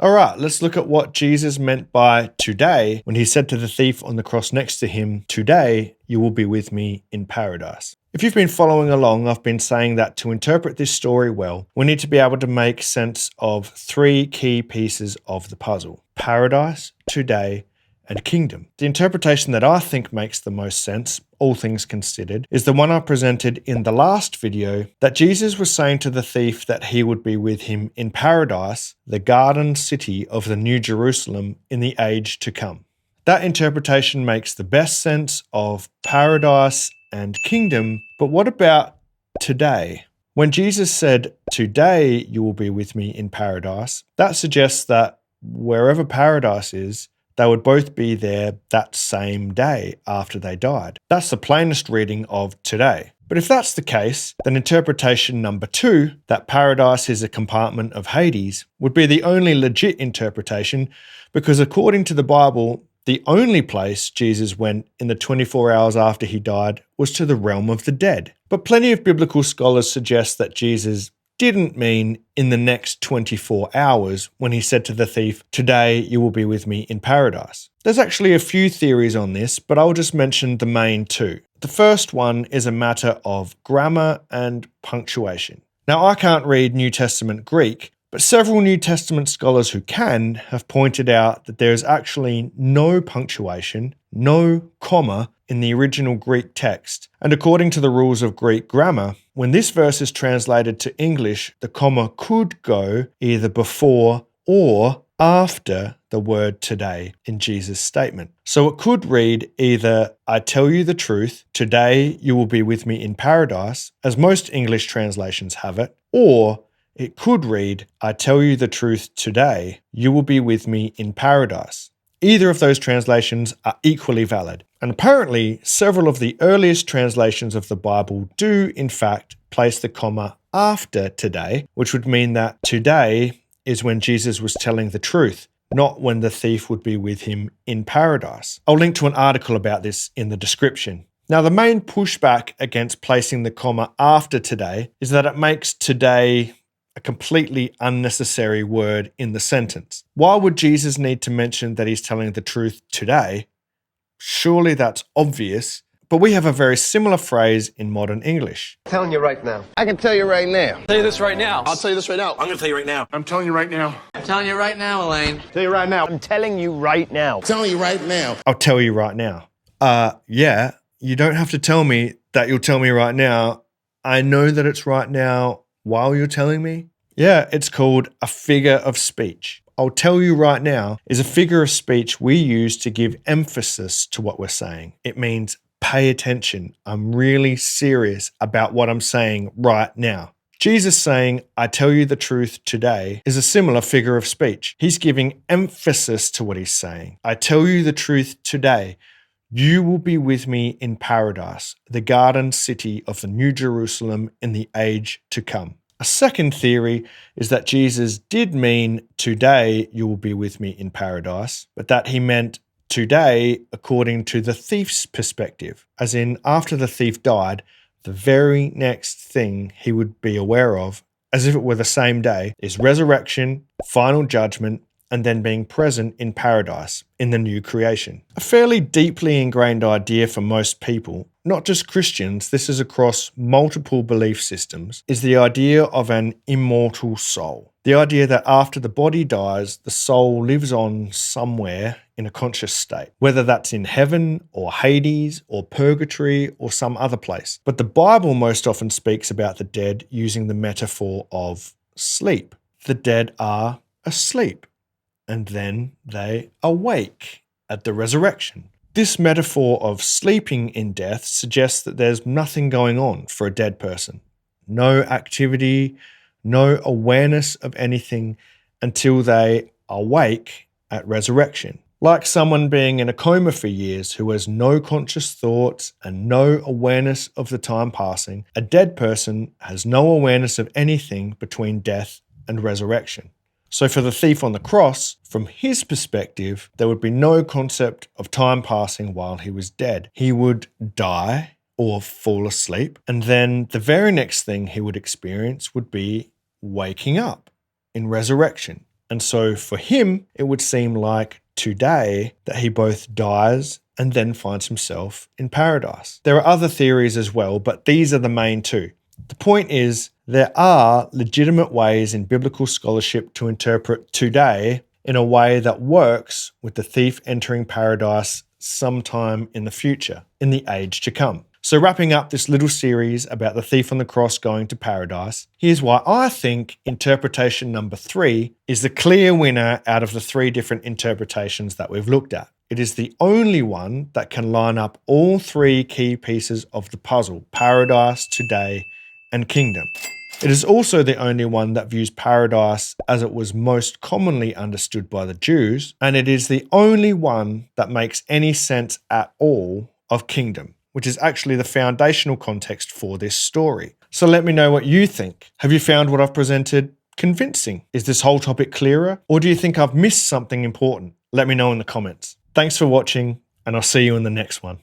All right, let's look at what Jesus meant by today when he said to the thief on the cross next to him, "Today you will be with me in paradise." If you've been following along, I've been saying that to interpret this story well, we need to be able to make sense of three key pieces of the puzzle: paradise, today, and kingdom. The interpretation that I think makes the most sense, all things considered, is the one I presented in the last video, that Jesus was saying to the thief that he would be with him in paradise, the garden city of the New Jerusalem in the age to come. That interpretation makes the best sense of paradise and kingdom, but what about today? When Jesus said, "Today you will be with me in paradise," that suggests that wherever paradise is, they would both be there that same day after they died. That's the plainest reading of today. But if that's the case, then interpretation number 2, that paradise is a compartment of Hades, would be the only legit interpretation, because according to the Bible, the only place Jesus went in the 24 hours after he died was to the realm of the dead. But plenty of biblical scholars suggest that Jesus didn't mean in the next 24 hours when he said to the thief, "Today you will be with me in paradise." There's actually a few theories on this, but I'll just mention the main two. The first one is a matter of grammar and punctuation. Now, I can't read New Testament Greek, but several New Testament scholars who can have pointed out that there is actually no punctuation, no comma in the original Greek text. And according to the rules of Greek grammar, when this verse is translated to English, the comma could go either before or after the word today in Jesus' statement. So it could read either, "I tell you the truth, today you will be with me in paradise," as most English translations have it, or it could read, "I tell you the truth today, you will be with me in paradise." Either of those translations are equally valid. And apparently, several of the earliest translations of the Bible do, in fact, place the comma after today, which would mean that today is when Jesus was telling the truth, not when the thief would be with him in paradise. I'll link to an article about this in the description. Now, the main pushback against placing the comma after today is that it makes today a completely unnecessary word in the sentence. Why would Jesus need to mention that he's telling the truth today? Surely that's obvious, but we have a very similar phrase in modern English. I'm telling you right now. I can tell you right now. I'll tell you this right now. I'll tell you this right now. I'm going to tell you right now. I'm telling you right now. I'm telling you right now, Elaine. Tell you right now. I'm telling you right now. I'm telling you right now. I'll tell you right now. Yeah, you don't have to tell me that you'll tell me right now. I know that it's right now while you're telling me. Yeah, it's called a figure of speech. "I'll tell you right now" is a figure of speech we use to give emphasis to what we're saying. It means pay attention. I'm really serious about what I'm saying right now. Jesus saying, "I tell you the truth today," is a similar figure of speech. He's giving emphasis to what he's saying. "I tell you the truth today. You will be with me in paradise, the garden city of the New Jerusalem in the age to come." A second theory is that Jesus did mean "today you will be with me in paradise," but that he meant today according to the thief's perspective, as in after the thief died, the very next thing he would be aware of, as if it were the same day, is resurrection, final judgment, and then being present in paradise, in the new creation. A fairly deeply ingrained idea for most people, not just Christians, this is across multiple belief systems, is the idea of an immortal soul. The idea that after the body dies, the soul lives on somewhere in a conscious state, whether that's in heaven or Hades or purgatory or some other place. But the Bible most often speaks about the dead using the metaphor of sleep. The dead are asleep, and then they awake at the resurrection. This metaphor of sleeping in death suggests that there's nothing going on for a dead person. No activity, no awareness of anything until they awake at resurrection. Like someone being in a coma for years who has no conscious thoughts and no awareness of the time passing, a dead person has no awareness of anything between death and resurrection. So for the thief on the cross, from his perspective, there would be no concept of time passing while he was dead. He would die or fall asleep, and then the very next thing he would experience would be waking up in resurrection. And so for him, it would seem like today that he both dies and then finds himself in paradise. There are other theories as well, but these are the main two. The point is, there are legitimate ways in biblical scholarship to interpret today in a way that works with the thief entering paradise sometime in the future, in the age to come. So wrapping up this little series about the thief on the cross going to paradise, here's why I think interpretation number 3 is the clear winner out of the 3 different interpretations that we've looked at. It is the only one that can line up all 3 key pieces of the puzzle: paradise, today, and kingdom. It is also the only one that views paradise as it was most commonly understood by the Jews, and it is the only one that makes any sense at all of kingdom, which is actually the foundational context for this story. So let me know what you think. Have you found what I've presented convincing? Is this whole topic clearer? Or do you think I've missed something important? Let me know in the comments. Thanks for watching, and I'll see you in the next one.